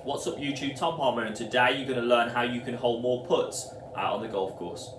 What's up YouTube, Tom Palmer, and today you're going to learn how you can hold more putts out on the golf course.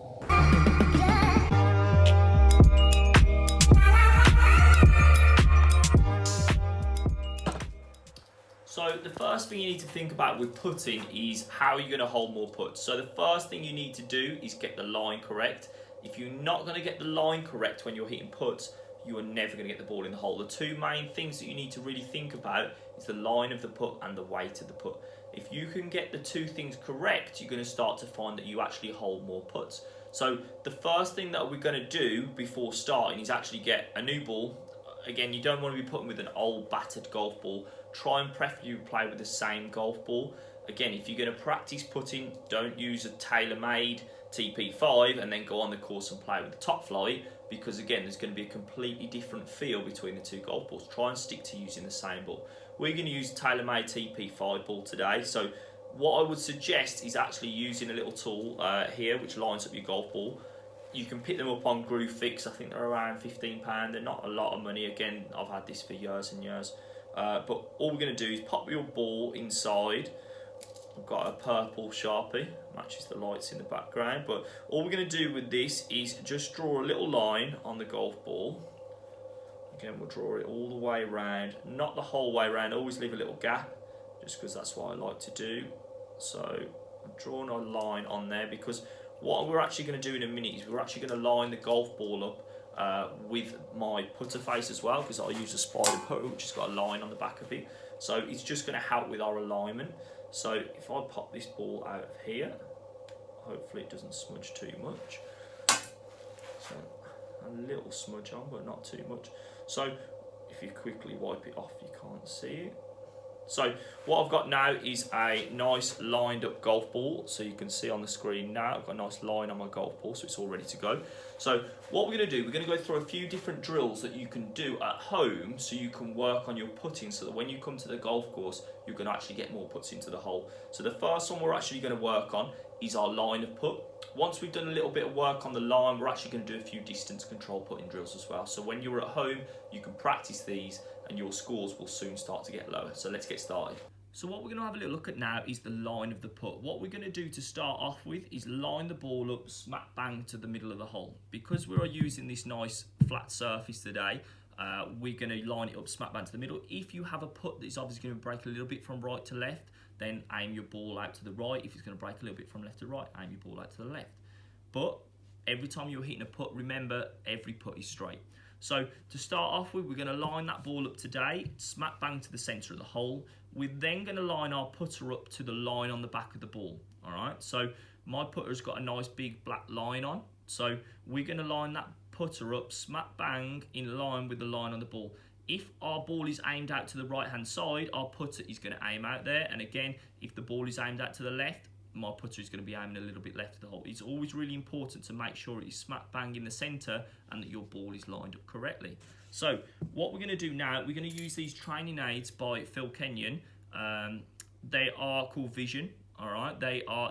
So the first thing you need to think about with putting is how you're going to hold more putts. So the first thing you need to do is get the line correct. If you're not going to get the line correct when you're hitting putts, you are never going to get the ball in the hole. The two main things that you need to really think about is the line of the putt and the weight of the putt. If you can get the two things correct, you're going to start to find that you actually hold more putts. So the first thing that we're going to do before starting is actually get a new ball. Again, you don't want to be putting with an old battered golf ball. Try and preferably play with the same golf ball. Again, if you're going to practice putting, don't use a tailor-made TP5 and then go on the course and play with the top flight, because again, there's going to be a completely different feel between the two golf balls. Try and stick to using the same ball. We're going to use a tailor-made TP5 ball today. So what I would suggest is actually using a little tool here which lines up your golf ball. You can pick them up on Groove Fix. I think they're around £15. They're not a lot of money. Again, I've had this for years and years. But all we're going to do is pop your ball inside. I've got a purple Sharpie, matches the lights in the background. But all we're going to do with this is just draw a little line on the golf ball. Again, we'll draw it all the way around, not the whole way around. Always leave a little gap, just because that's what I like to do. So I'm drawing a line on there, because what we're actually going to do in a minute is we're actually going to line the golf ball up with my putter face as well, because I use a spider putter which has got a line on the back of it. So it's just going to help with our alignment. So if I pop this ball out of here, hopefully it doesn't smudge too much. So a little smudge on, but not too much. So if you quickly wipe it off, you can't see it. So what I've got now is a nice lined up golf ball. So you can see on the screen now, I've got a nice line on my golf ball, so it's all ready to go. So what we're going to do, we're going to go through a few different drills that you can do at home so you can work on your putting, so that when you come to the golf course, you can actually get more putts into the hole. So the first one we're actually going to work on is our line of putt. Once we've done a little bit of work on the line, we're actually going to do a few distance control putting drills as well. So when you're at home, you can practice these and your scores will soon start to get lower. So let's get started. So what we're going to have a little look at now is the line of the putt. What we're going to do to start off with is line the ball up smack bang to the middle of the hole. Because we're using this nice flat surface today, we're going to line it up smack bang to the middle. If you have a putt that is obviously going to break a little bit from right to left, then aim your ball out to the right. If it's going to break a little bit from left to right, aim your ball out to the left. But every time you're hitting a putt, remember every putt is straight. So to start off with, we're going to line that ball up today, smack bang to the centre of the hole. We're then going to line our putter up to the line on the back of the ball. All right, so my putter's got a nice big black line on. So we're going to line that putter up smack bang in line with the line on the ball. If our ball is aimed out to the right hand side, our putter is going to aim out there. And again, if the ball is aimed out to the left, my putter is going to be aiming a little bit left of the hole. It's always really important to make sure it is smack bang in the centre and that your ball is lined up correctly. So what we're going to do now, we're going to use these training aids by Phil Kenyon. They are called Vision. All right,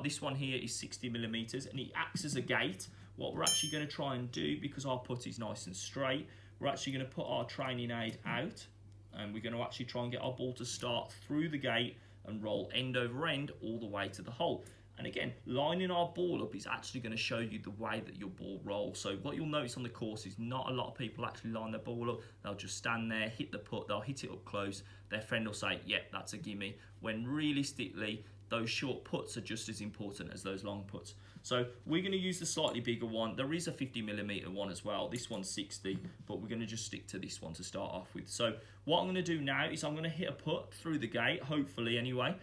this one here is 60mm and it acts as a gate. What we're actually going to try and do, because our putt is nice and straight, we're actually going to put our training aid out and we're going to actually try and get our ball to start through the gate and roll end over end all the way to the hole. And again, lining our ball up is actually going to show you the way that your ball rolls. So what you'll notice on the course is not a lot of people actually line their ball up. They'll just stand there, hit the putt, they'll hit it up close. Their friend will say, yep, that's a gimme. When realistically, those short putts are just as important as those long putts. So we're going to use the slightly bigger one. There is a 50mm one as well. This one's 60, but we're going to just stick to this one to start off with. So what I'm going to do now is I'm going to hit a putt through the gate, hopefully anyway,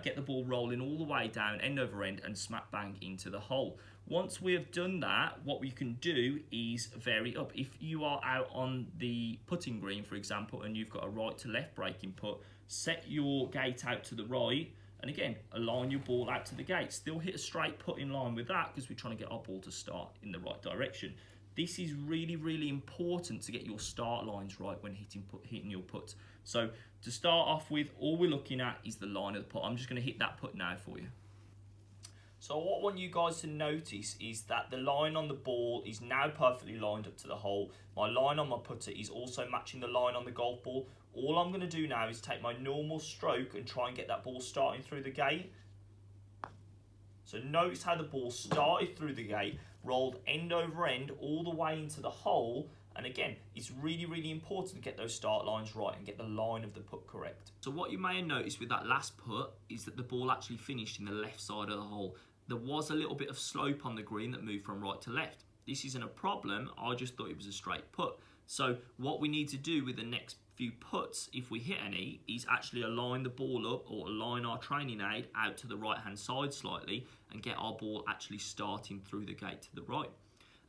get the ball rolling all the way down, end over end, and smack bang into the hole. Once we have done that, what we can do is vary up. If you are out on the putting green, for example, and you've got a right to left breaking putt, set your gate out to the right. And again, align your ball out to the gate. Still hit a straight putt in line with that, because we're trying to get our ball to start in the right direction. This is really, really important to get your start lines right when hitting your putt. So to start off with, all we're looking at is the line of the putt. I'm just going to hit that putt now for you. So what I want you guys to notice is that the line on the ball is now perfectly lined up to the hole. My line on my putter is also matching the line on the golf ball. All I'm going to do now is take my normal stroke and try and get that ball starting through the gate. So notice how the ball started through the gate, rolled end over end all the way into the hole. And again, it's really, really important to get those start lines right and get the line of the putt correct. So what you may have noticed with that last putt is that the ball actually finished in the left side of the hole. There was a little bit of slope on the green that moved from right to left. This isn't a problem, I just thought it was a straight putt. So what we need to do with the next few putts, if we hit any, is actually align the ball up or align our training aid out to the right hand side slightly and get our ball actually starting through the gate to the right.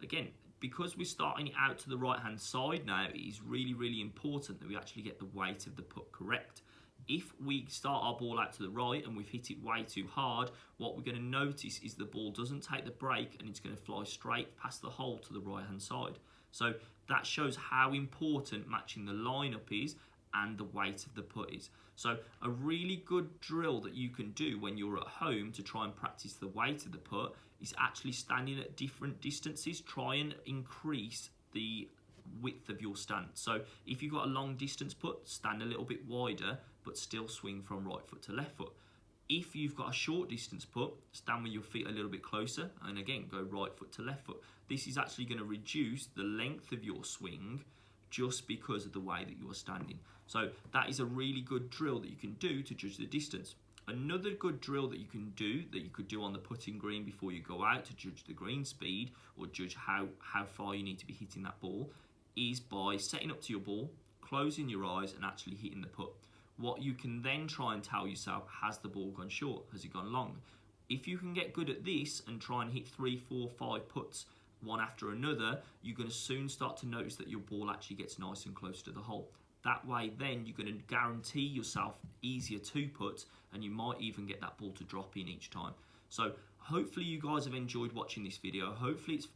Again, because we're starting it out to the right hand side now, it is really, really important that we actually get the weight of the putt correct. If we start our ball out to the right and we've hit it way too hard, what we're going to notice is the ball doesn't take the break and it's going to fly straight past the hole to the right hand side. So that shows how important matching the lineup is and the weight of the putt is. So a really good drill that you can do when you're at home to try and practice the weight of the putt is actually standing at different distances. Try and increase the width of your stance. So if you've got a long distance putt, stand a little bit wider but still swing from right foot to left foot. If you've got a short distance putt, stand with your feet a little bit closer and again go right foot to left foot. This is actually going to reduce the length of your swing just because of the way that you're standing. So that is a really good drill that you can do to judge the distance. Another good drill that you can do, that you could do on the putting green before you go out to judge the green speed or judge how far you need to be hitting that ball, is by setting up to your ball, closing your eyes and actually hitting the putt. What you can then try and tell yourself, has the ball gone short? Has it gone long? If you can get good at this and try and hit 3, 4, 5 putts one after another, you're going to soon start to notice that your ball actually gets nice and close to the hole. That way then you're going to guarantee yourself easier 2 putts and you might even get that ball to drop in each time. So hopefully you guys have enjoyed watching this video. Hopefully it's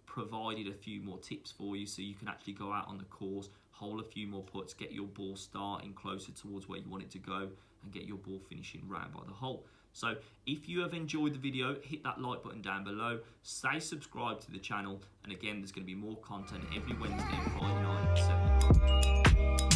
provided a few more tips for you so you can actually go out on the course, hole a few more putts, get your ball starting closer towards where you want it to go and get your ball finishing round by the hole. So if you have enjoyed the video, hit that like button down below, stay subscribed to the channel, and again there's going to be more content every Wednesday and Friday night at 7 o'clock.